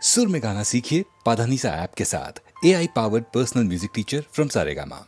सुर में गाना सीखिए पाधानीसा ऐप के साथ AI powered personal music teacher from Saregama.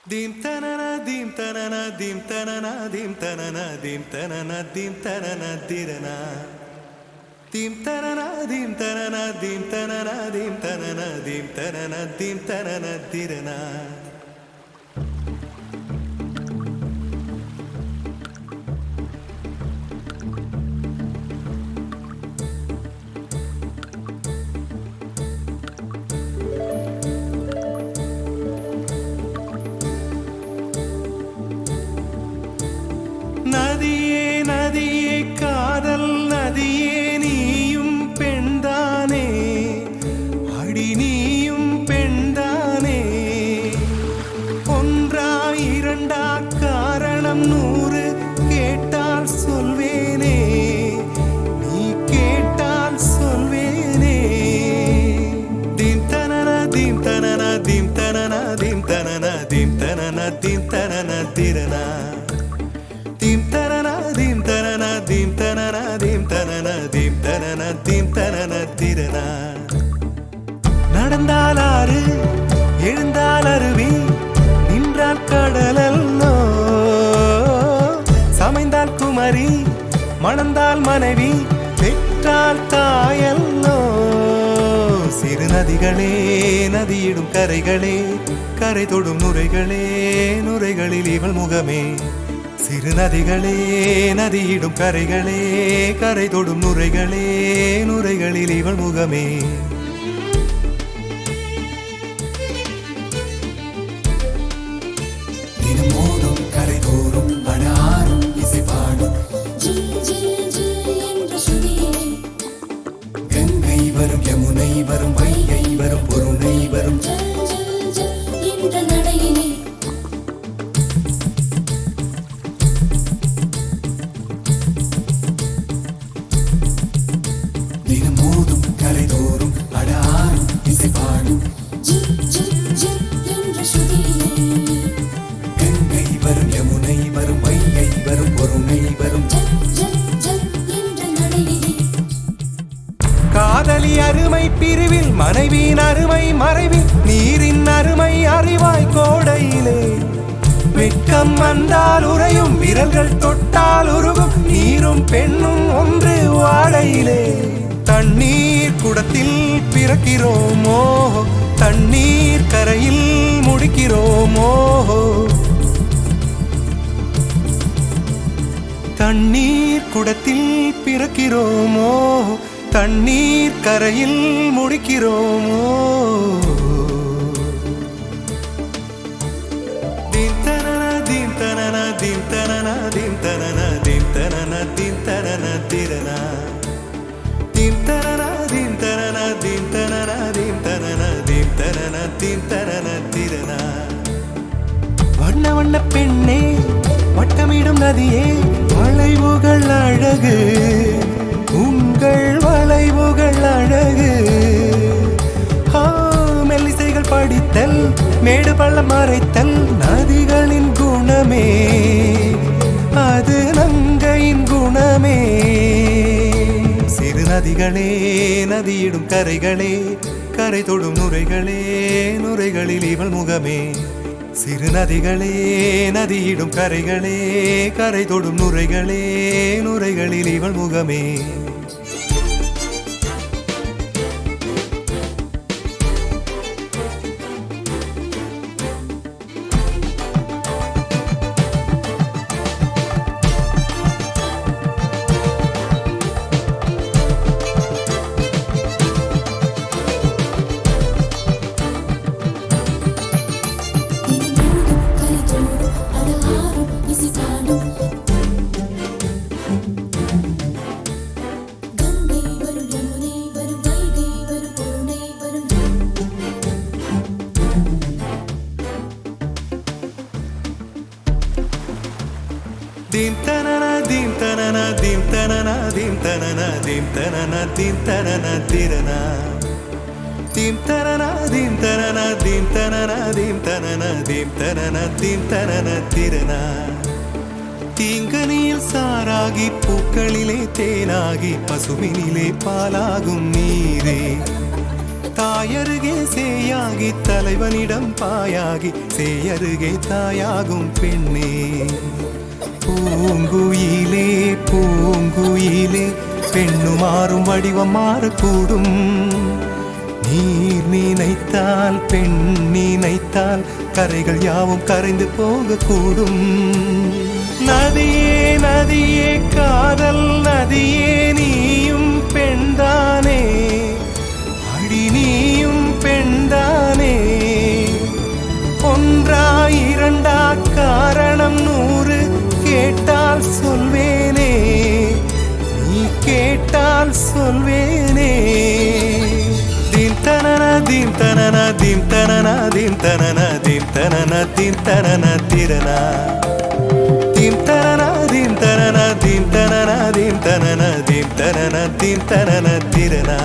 Dim tanana dim tanana dim tanana dim tanana dim tanana dim tanana dirana dim tanana dim tanana dim tanana dim tanana dim tanana dim tanana dirana நதியே நதியே காதல் நதியே நீயும் பெண்தானே அடி நீயும் பெண்தானே ஒன்றா இரண்டா காரணம் 100 கேட்டால் சொல்வேனே நீ கேட்டால் சொல்வேனே தீம் தனன தீம் தனன தீம் தனன தீம் தனன தீம் தனன தீம் தனன திரனா dim tanana dim tanana dim tanana dim tanana dim tanana dim tanana tirana நடந்தால் ஆறு எழுந்தால் அருவி நின்றால் கடலல்லோ சமைந்தால் குமரி மணந்தால் மனைவி பெற்றால் தாயல்லோ சிறு நதிகளே நதியிடும் கரைகளே கரை தொடும் நுரைகளே நுரைகளில் இவள் முகமே சிறு நதிகளே நதியிடும் கரைகளே கரை தொடும் நுரைகளே நுரைகளில் இவள் முகமே தினம் மோதும் கரை தோறும் அடாரும் இசை பாடும் கங்கை வரும் யமுனை வரும் வைகை வரும் பொருணை வரும் காதலி அருமை பிரிவில் மனைவியின் அருமை மறைவில் நீரின் அருமை அறிவாய் கோடையிலே வெட்கம் வந்தால் உறையும் விரல்கள் தொட்டால் உருகும் நீரும் பெண்ணும் ஒன்று வாடையிலே தண்ணீர் குடத்தில் பிறக்கிறோமோ தண்ணீர் கரையில் முடிக்கிறோமோ தண்ணீர் குடத்தில் பிறக்கிறோமோ தண்ணீர் கரையில் முடிக்கிறோமோ தீம் தனன தீம் தனன தீம் தனன தீம் தனன தீம் தனன தீம் தனன திரனா தீம் தனன தீம் தனன தீம் தனன தீம் தனன தீம் தனன தீம் தனன திரனா வண்ண வண்ண பெண்ணே வட்டமிடும் நதியே வளைவுகள் அழகு உங்கள் வளைவுகள் அழகு மெல்லிசைகள் படித்தல் மேடு பள்ளம் மறைத்தல் நதிகளின் குணமே அது நங்கையின் குணமே சிறு நதிகளே நதியிடும் கரைகளே கரை தொடும் நுரைகளே நுரைகளில் இவள் முகமே சிறு நதிகளே நதியிடும் கரைகளே கரை தொடும் நுரைகளே நுரைகளில் இவள் முகமே dim tanana dim tanana dim tanana dim tanana dim tanana dim tanana tirana dim tanana dim tanana dim tanana dim tanana dim tanana dim tanana tirana தீங்கனியில் சாராகி பூக்களிலே தேனாகி பசுவினிலே பாலாகும் நீரே தாயருகே சேயாகி தலைவனிடம் பாயாகி சேயருகே தாயாகும் பெண்ணே. பூங்குயிலே பூங்குயிலே பெண்ணு மாறும் வடிவம் மாறக்கூடும். நீர் நினைத்தால் பெண் நினைத்தால் கரைகள் யாவும் கரைந்து போகக்கூடும். நதியே நதியே காதல் நதியே நீயும் பெண்தானே, அடி நீயும் பெண்தானே. ஒன்றா இரண்டா காரணம் 100 கேட்டால் சொல்வேனே, நீ கேட்டால் சொல்வேனே. தீம் தனன தீம் தனன தீம் தனன தீம் தனன தீம் தனன தீம் தனன திரனா. தீம் தனன தீம் தனன தீம் தனன தீம் தனன தீம் தனன தீம் தனன திரனா.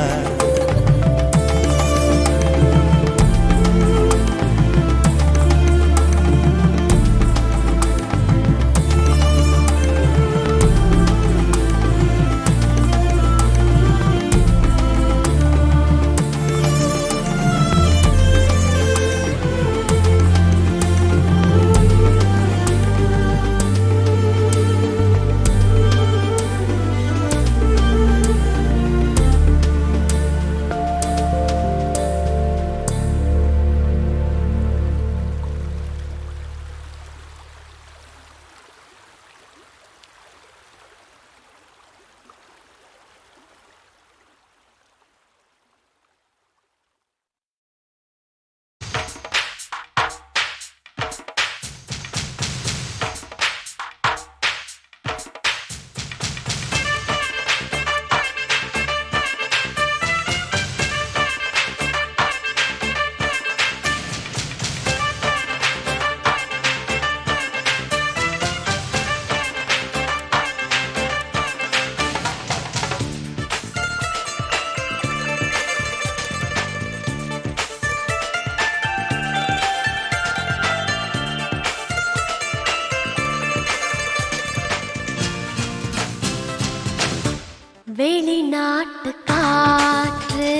வெளிநாட்டு காற்று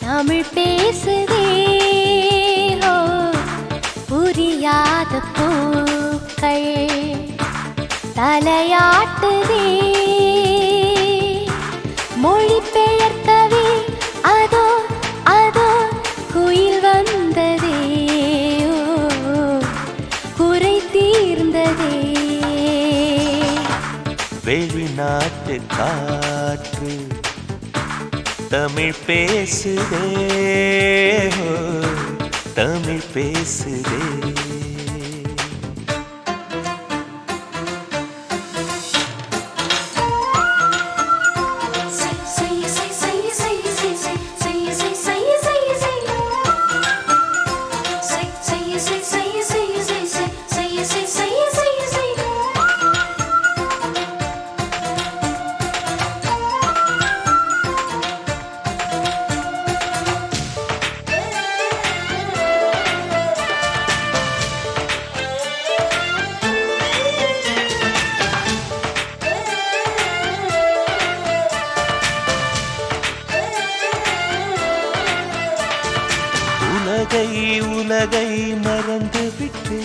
தமிழ் பேசுதே, புரியாத பூக்கள் தலையாட்டுதே. மொழி பெயர்க்கவே அதோ அதோ குயில் வந்ததே, குறை தீர்ந்ததே. வெளிநாட்டு காற்று தமிழ் பேசுதே, தமிழ் பேசுதே. உலகை மறந்து விட்டு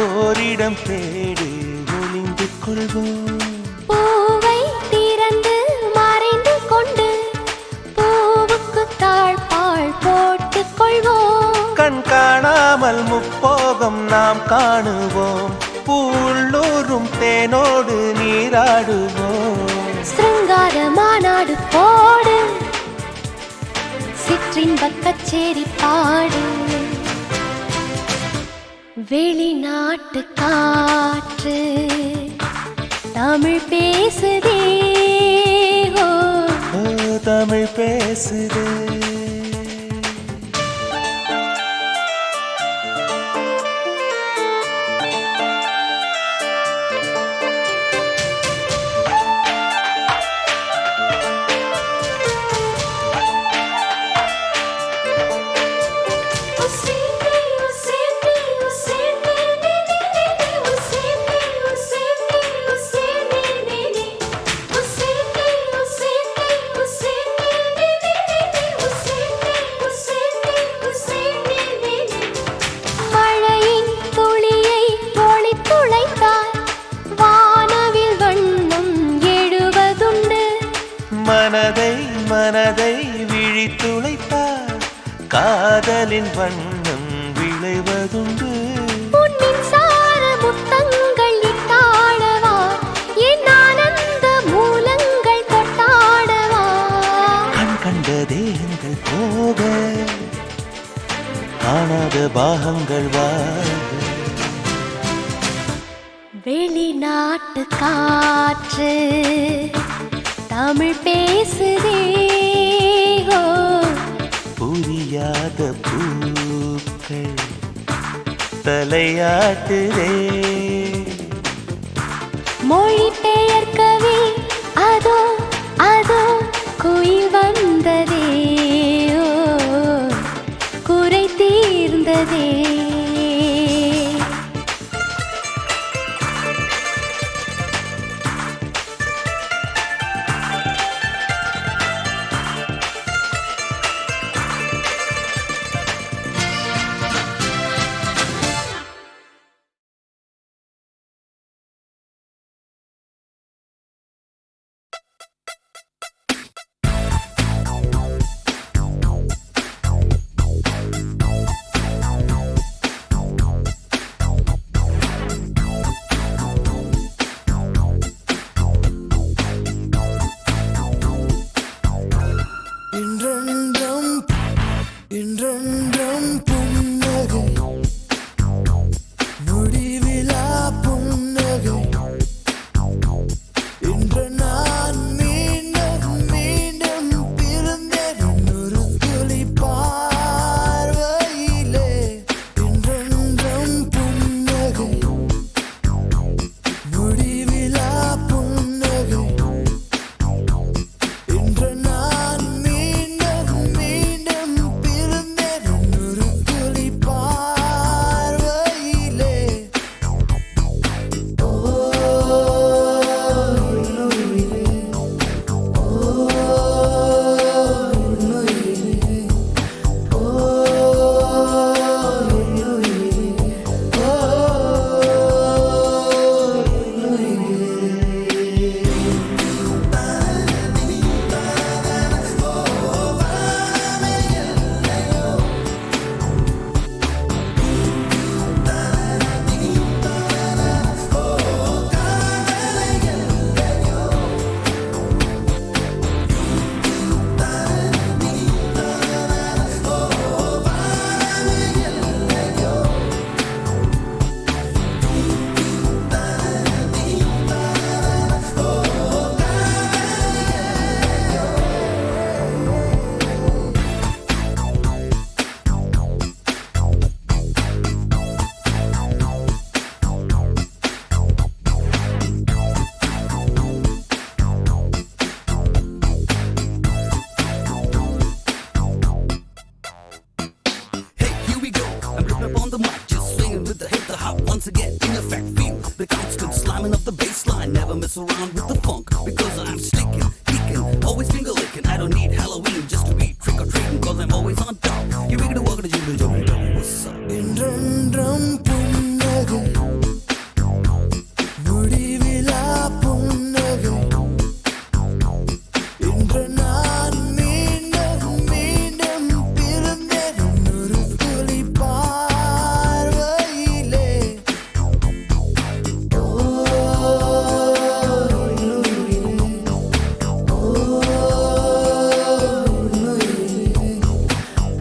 ஓரிடம் தேடி ஒளிந்து கொள்வோம். பூவை திறந்து மறைந்து கொண்டு பூவுக்கு தாழ்பாள் போட்டுக் கொள்வோம். கண் காணாமல் முப்போகம் நாம் காணுவோம், பூள்ளூரும் தேனோடு நீராடுவோம். சிருங்கார மாநாடு போடு, சிற்றின்பக் கச்சேரி பாடு. வெளிநாட்டு காற்று தமிழ் பேசுதே, தமிழ் பேசுதே. காதலின் வண்ணம் விளைவதுண்டு. உன் மின்சார முத்தங்கள் இட்டாடவா, என் ஆனந்த மூலங்கள் கொட்டாடவா. கண் கண்ட தேகங்கள் போக காணாத பாகங்கள் வாங்க. வெளிநாட்டு காற்று தமிழ் பேசுதே, ஓ. புரியாத பூக்கள் தலையாட்டுதே. மொழி பெயர்க்கவே அதோ அதோ குயில் வந்ததே, ஓ. குறை தீர்ந்ததே. இன்றென்றும் புன்னகை, முடிவிலா புன்னகை. இன்று நான் மீண்டும் மீண்டும் பிறந்தேன் ஒரு துளி பார்வையிலே. இன்றென்றும் புன்னகை, முடிவிலா புன்னகை. இன்று நான் மீண்டும் மீண்டும் பிறந்தேன் ஒரு துளி பார்வையிலே. Never mess around with the funk because I'm sticking, kicking, always finger licking. I don't need Halloween just to be trick or treating cause I'm always on top. You make it work to you to what's up? இன்றென்றும் புன்னகை, முடிவிலா புன்னகை. இன்று நான் மீண்டும் மீண்டும் பிறந்தேன் ஒரு துளி பார்வையிலே. ஓ, ஓ,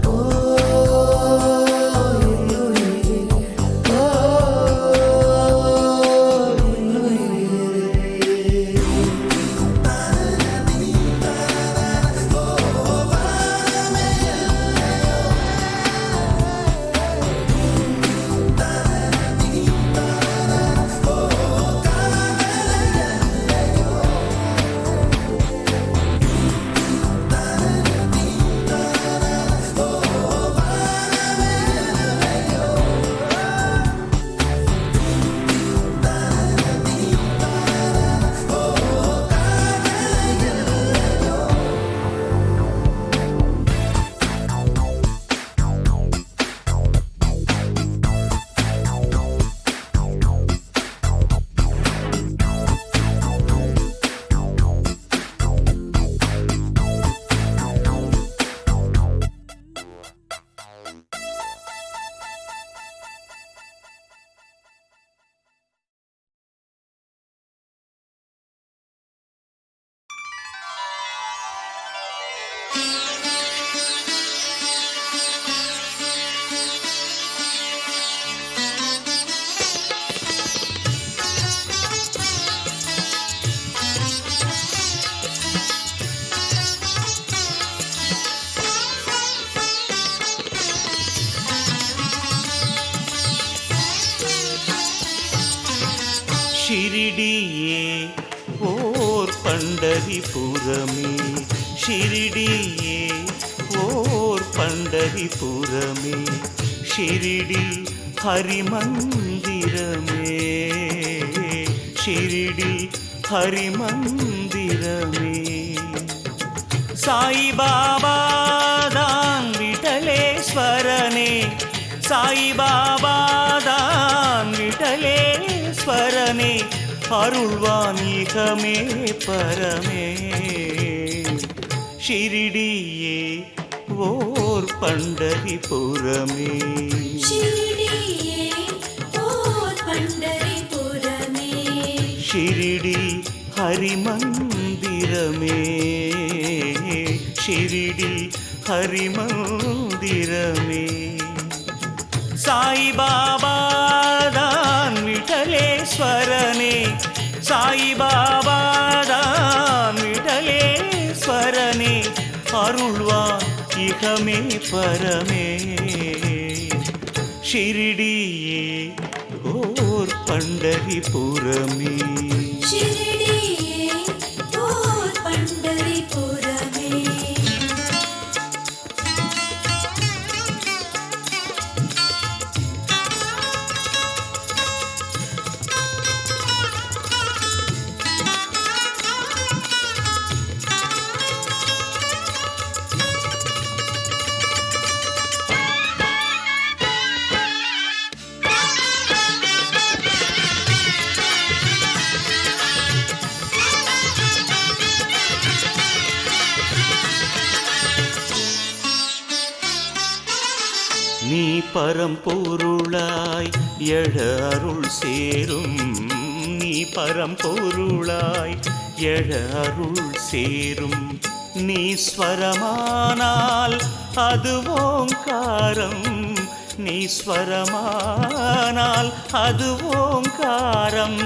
ஓ, ஷிரிடியே ஓர் பண்டரிபுரமே, ஷிரிடியே ஓர் பண்டரிபுரமே, ஷிரிடி ஹரிமந்திரமே, ஷிரிடி ஹரிமந்திரமே. சாயிபாபா தான் விட்டலேஸ்வரனே, சாயிபாபா தான் விட்டலேஸ்வரனே, அருள்வான் இகமே பரமே. ஷிரிடியே ஓர் பண்டரிபுரமே, ஷிரிடியே ஓர் பண்டரிபுரமே, ஷிரிடி ஹரிமந்திரமே, ஷிரிடி ஹரிமந்திரமே. சாயிபாபா தான் விட்டலேஸ்வரனே, சாயிபாபா தான் விட்டலேஸ்வரனே, அருள்வான் இகமே பரமே. ஷிரிடியே ஓர் பண்டரிபுரமே, ஷிரிடியே ஓர் பண்டரிபுரமே. நீ பரம்பொருளாய் எழ அருள் சேரும், நீ பரம்பொருளாய் எழ அருள் சேரும். நீ ஸ்வரமானால் அது ஓங்காரம், நீ ஸ்வரமானால் அது ஓங்காரம்.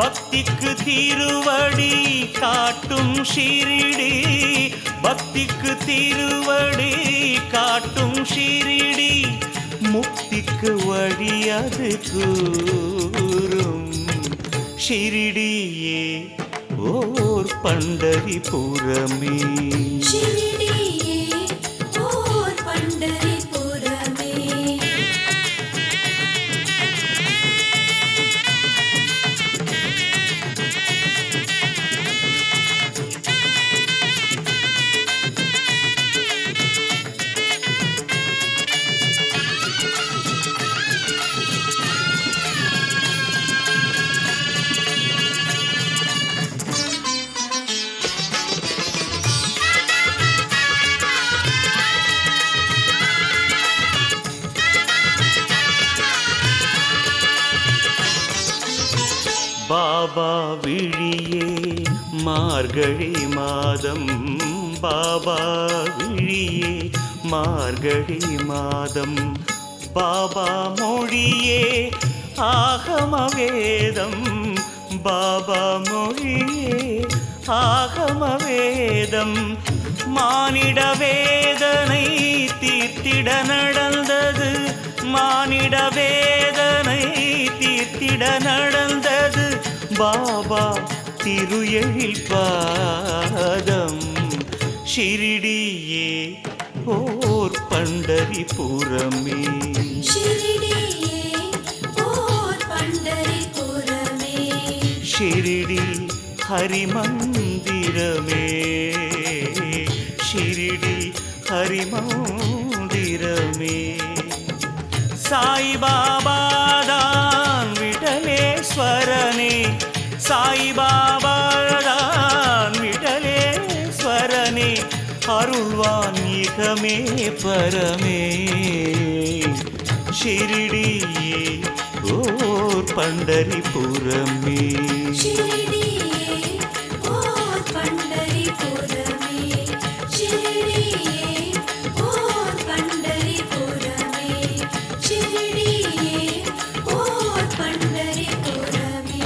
பக்திக்கு திருவடி காட்டும் ஷிரிடி, பக்திக்கு திருவடி காட்டும் ஷிரிடி, முக்திக்கு வழி அது கூறும். ஷிரிடியே ஓர் பண்டரிபுரமே, ஷிரிடியே ஓர் பண்டரிபுரமே. பாபா விழியே மார்கழி மாதம், பாபா விழியே மார்கழி மாதம். பாபா மொழியே ஆகம வேதம், பாபா மொழியே ஆகம வேதம். மானிட வேதனை தீர்த்திட நடந்தது, மானிட வேதனை தீர்த்திட நடந்தது, பாபா திரு எழில் பாதம். ஷிரிடியே ஓர் பண்டரிபுரமே, ஷிரிடியே ஓர் பண்டரிபுரமே. ஷிரிடி ஹரிமந்திரமே, ஷிரிடி ஹரிமந்திரமே. சாயிபாபா தான் விட்டலேஸ்வரனே, சாயிபாபா தான் விட்டலேஸ்வரனே, அருள்வான் இகமே பரமே. ஷிரிடியே ஓர் பண்டரிபுரமே, ஷிரிடியே ஓர் பண்டரிபுரமே, ஷிரிடியே ஓர் பண்டரிபுரமே, ஷிரிடியே ஓர் பண்டரிபுரமே.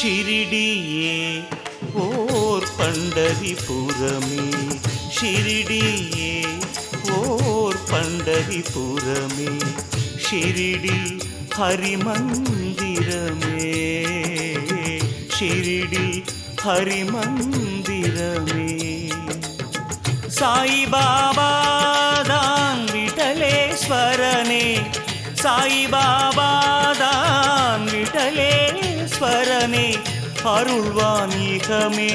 ஷிரிடியே ஓர் பண்டரிபுரமே ஷிரிடியே ஓர் பண்டரிபுரமே ஷிரிடி ஹரிமந்திரமே ஷிரிடி ஹரிமந்திரமே சாயிபாபாதான் விட்டலேஸ்வரனே சாயிபாபாதான் விட்டலேஸ்வரனே அருள்வான் இகமே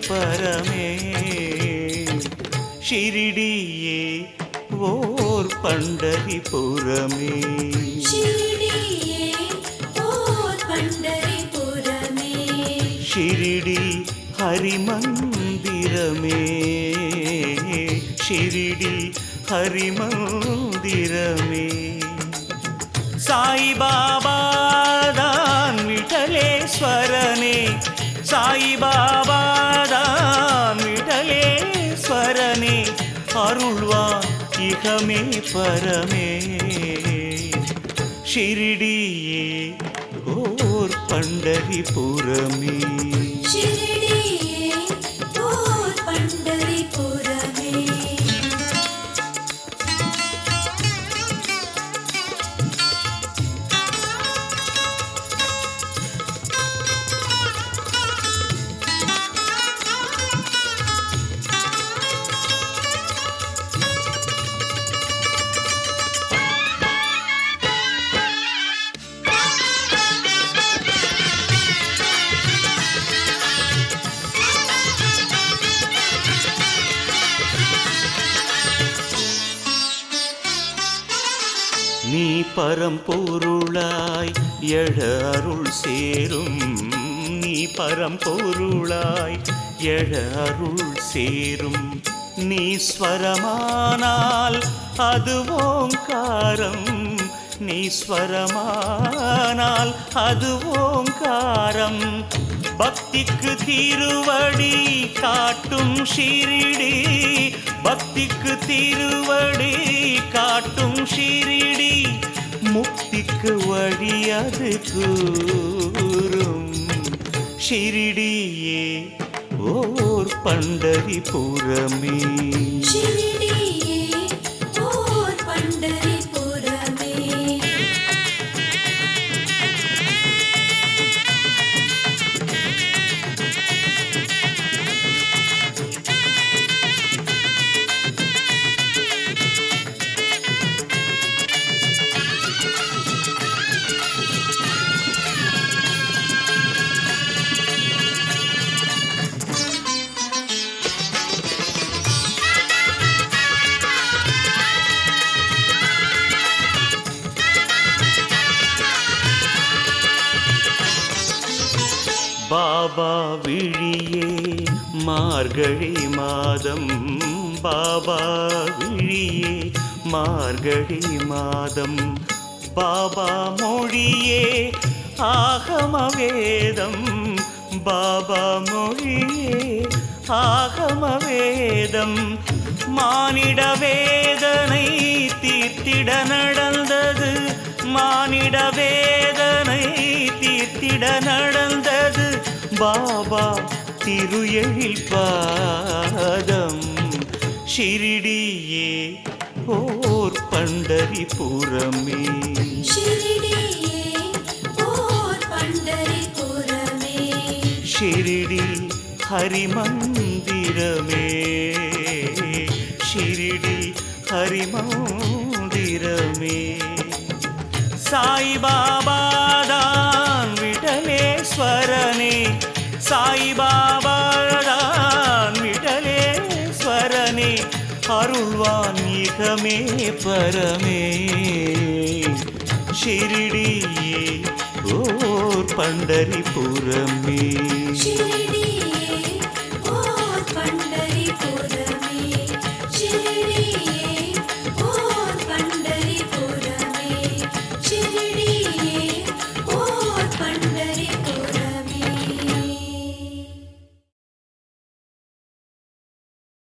பரமே ஷிரிடியே ஓர் பண்டரிபுரமே ஷிரிடியே ஓர் பண்டரிபுரமே ஷிரிடி ஹரிமந்திரமே ஷிரிடி ஹரிமந்திரமே சாயிபாபாதான் விட்டலேஸ்வரனே சாயிபாபாதான் விட்டலேஸ்வரனே அருள்வான் இகமே பரமே ஷிரிடியே ஓர் பண்டரிபுரமே ஷிரிடியே ஓர் பண்டரிபுரமே நீ பரம்பொருளாய் எழ அருள் சேரும் நீ பரம்பொருளாய் எழ அருள் சேரும் நீ ஸ்வரமானால் அது ஓங்காரம் நீ ஸ்வரமானால் அது ஓங்காரம் பக்திக்கு திருவடி காட்டும் ஷிரிடி பக்திக்கு திருவடி காட்டும் ஷிரிடி முக்திக்கு வழி அது கூறும் ஷிரிடியே ஓர் பண்டரிபுரமே ஷிரிடியே ஓர் பண்டரிபுரமே பாபா விழியே மார்கழி மாதம் பாபா விழியே மார்கழி மாதம் பாபா மொழியே ஆகம வேதம் பாபா மொழியே ஆகம வேதம் மானிட வேதனை தீர்த்திட நடந்தது மானிட வேதனை தீர்த்திட நடந்தது பாபா திரு எழில் பாதம் ஷிரிடியே ஓர் பண்டரிபுரமே ஷிரிடியே ஓர் பண்டரிபுரமே ஷிரிடி ஹரிமந்திரமே ஷிரிடி ஹரிமந்திரமே சாயிபாபாதான் விட்டலேஸ்வரனே சாயிபாபாதான் விட்டலேஸ்வரனே அருள்வான் இகமே பரமே ஷிரிடியே ஓர் பண்டரிபுரமே ஷிரிடி